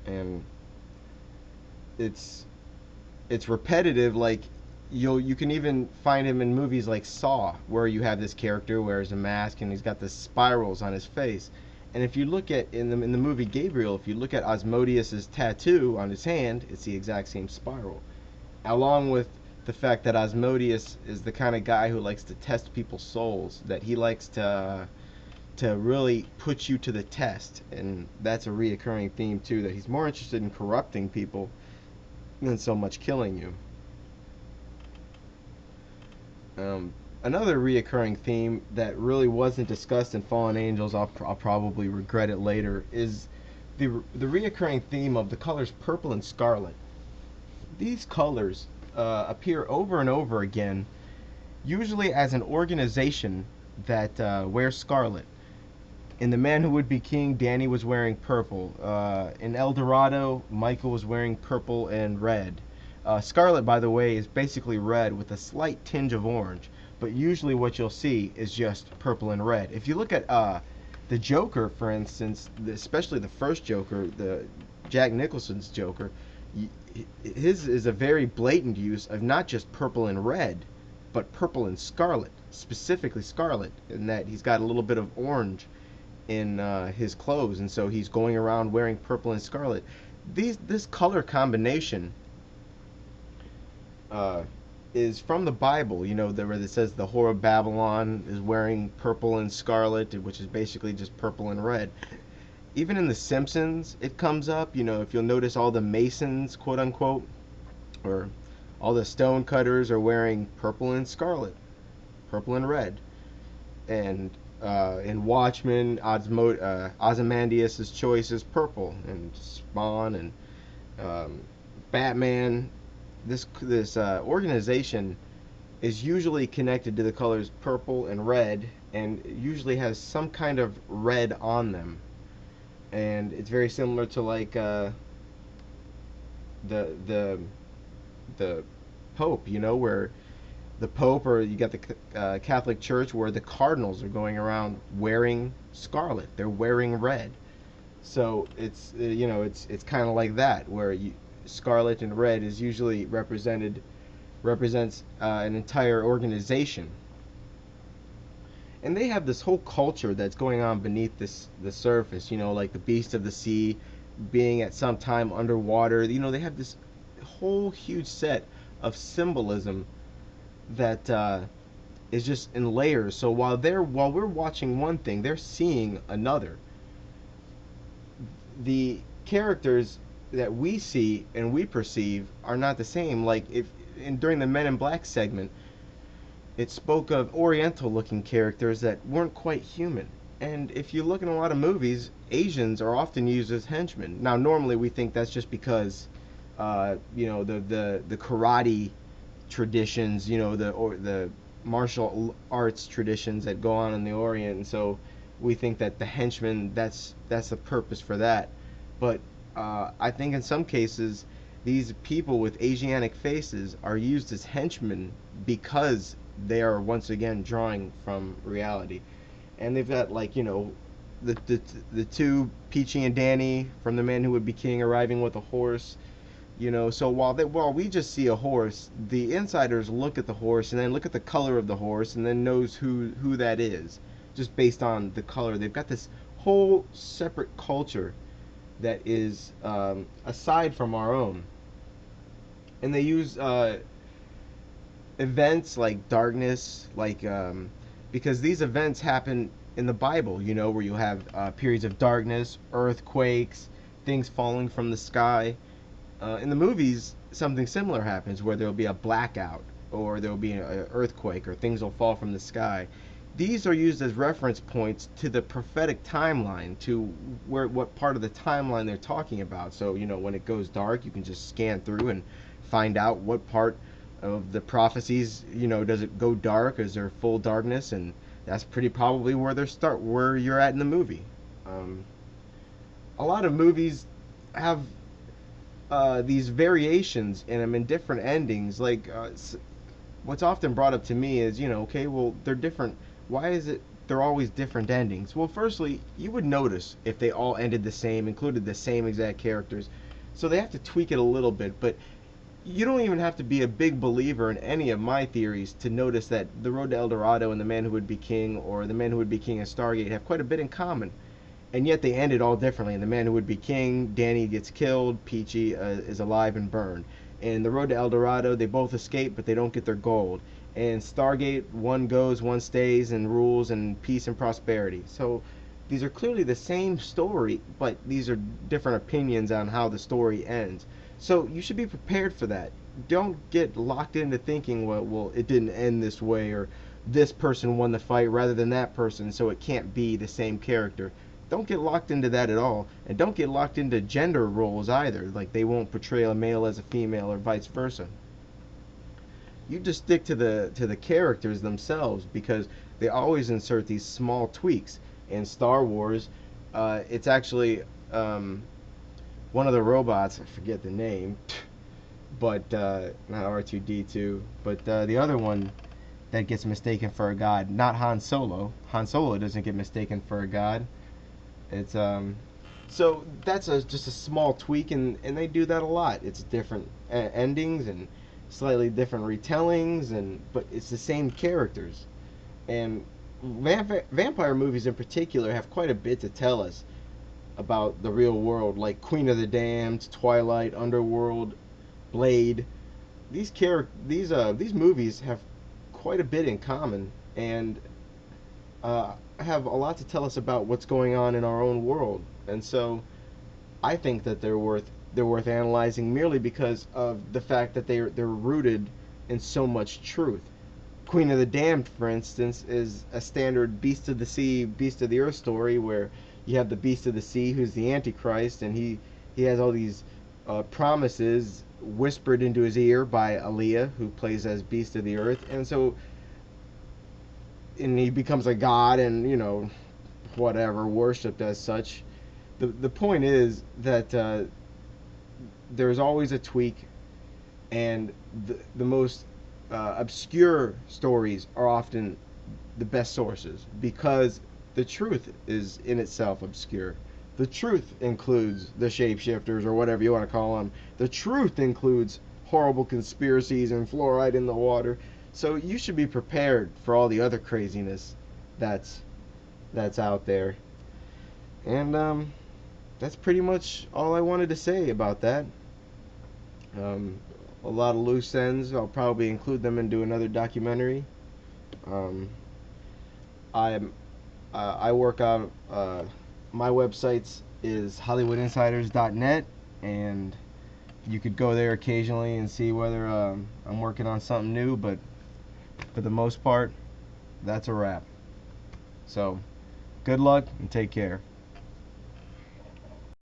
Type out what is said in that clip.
and it's it's repetitive. Like you can even find him in movies like Saw, where you have this character wears a mask and he's got the spirals on his face. And if you look at in the movie Gabriel, if you look at Asmodeus's tattoo on his hand, it's the exact same spiral. Along with the fact that Asmodeus is the kind of guy who likes to test people's souls, that he likes to really put you to the test, and that's a reoccurring theme too. That he's more interested in corrupting people than so much killing you. Um, Another reoccurring theme that really wasn't discussed in Fallen Angels, I'll probably regret it later, is the reoccurring theme of the colors purple and scarlet. These colors appear over and over again, usually as an organization that wears scarlet. In The Man Who Would Be King, Danny was wearing purple. In El Dorado, Michael was wearing purple and red. Scarlet, by the way, is basically red with a slight tinge of orange, but usually what you'll see is just purple and red. If you look at the Joker, for instance, especially the first Joker, the Jack Nicholson's Joker, his is a very blatant use of not just purple and red, but purple and scarlet, specifically scarlet, in that he's got a little bit of orange in his clothes, and so he's going around wearing purple and scarlet. This color combination uh, is from the Bible. You know, where it says the whore of Babylon is wearing purple and scarlet, which is basically just purple and red. Even in The Simpsons, it comes up. You know, if you'll notice, all the Masons, quote unquote, or all the stone cutters are wearing purple and scarlet, purple and red. And in Watchmen, Ozymandias' choice is purple, and Spawn and um, Batman. This organization is usually connected to the colors purple and red, and usually has some kind of red on them. And it's very similar to like the the the Pope, you know, where the Pope, or you got the Catholic Church, where the cardinals are going around wearing scarlet. They're wearing red. So it's kind of like that, where scarlet and red is usually represents an entire organization, and they have this whole culture that's going on beneath the surface. You know, like the beast of the sea being at some time underwater. You know, they have this whole huge set of symbolism that is just in layers. So while we're watching one thing, they're seeing another. The characters that we see and we perceive are not the same. Like during the Men in Black segment, it spoke of Oriental looking characters that weren't quite human. And if you look in a lot of movies, Asians are often used as henchmen. Now, normally we think that's just because, the karate traditions, you know, the martial arts traditions that go on in the Orient, and so we think that the henchmen, that's the purpose for that. But I think in some cases, these people with Asiatic faces are used as henchmen because they are once again drawing from reality, and they've got, like, you know, the two, Peachy and Danny from The Man Who Would Be King, arriving with a horse. You know, so while we just see a horse, the insiders look at the horse and then look at the color of the horse and then knows who that is, just based on the color. They've got this whole separate culture that is aside from our own, and they use events like darkness, like because these events happen in the Bible. You know, where you have periods of darkness, earthquakes, things falling from the sky. In the movies, something similar happens, where there'll be a blackout, or there'll be an earthquake, or things will fall from the sky. These are used as reference points to the prophetic timeline, to what part of the timeline they're talking about. So, you know, when it goes dark, you can just scan through and find out what part of the prophecies, you know, does it go dark? Is there full darkness? And that's pretty probably where you're at in the movie. Um, a lot of movies have these variations in them in different endings. Like what's often brought up to me is, you know, okay, well, they're different. Why is it they're always different endings. Well, firstly, you would notice if they all ended the same, included the same exact characters. So they have to tweak it a little bit, but you don't even have to be a big believer in any of my theories to notice that The Road to El Dorado and The Man Who Would Be King, or The Man Who Would Be King and Stargate, have quite a bit in common. And yet they ended all differently. In The Man Who Would Be King, Danny gets killed, Peachy is alive and burned. In The Road to El Dorado, they both escape, but they don't get their gold. And Stargate, one goes, one stays, and rules, and peace and prosperity. So these are clearly the same story, but these are different opinions on how the story ends. So you should be prepared for that. Don't get locked into thinking, well, it didn't end this way, or this person won the fight rather than that person, so it can't be the same character. Don't get locked into that at all, and don't get locked into gender roles either, like they won't portray a male as a female or vice versa. You just stick to the characters themselves, because they always insert these small tweaks. In Star Wars, it's actually one of the robots, I forget the name, but not R2D2, but the other one that gets mistaken for a god, not Han Solo. Han Solo doesn't get mistaken for a god. It's so that's just a small tweak, and they do that a lot. It's different endings and slightly different retellings, but it's the same characters. And vampire movies in particular have quite a bit to tell us about the real world, like Queen of the Damned, Twilight, Underworld, Blade. These movies have quite a bit in common, and have a lot to tell us about what's going on in our own world. And so I think that they're worth analyzing merely because of the fact that they're rooted in so much truth. Queen of the Damned, for instance, is a standard beast of the sea, beast of the earth story where you have the beast of the sea who's the antichrist, and he has all these promises whispered into his ear by Aaliyah, who plays as beast of the earth, and he becomes a god, and whatever, worshipped as such. The point is that there's always a tweak, and the most obscure stories are often the best sources, because the truth is in itself obscure. The truth includes the shapeshifters, or whatever you want to call them. The truth includes horrible conspiracies and fluoride in the water. So you should be prepared for all the other craziness that's out there. And that's pretty much all I wanted to say about that. A lot of loose ends. I'll probably include them into another documentary. I work on my website is hollywoodinsiders.net, and you could go there occasionally and see whether I'm working on something new, but for the most part, that's a wrap. So good luck and take care.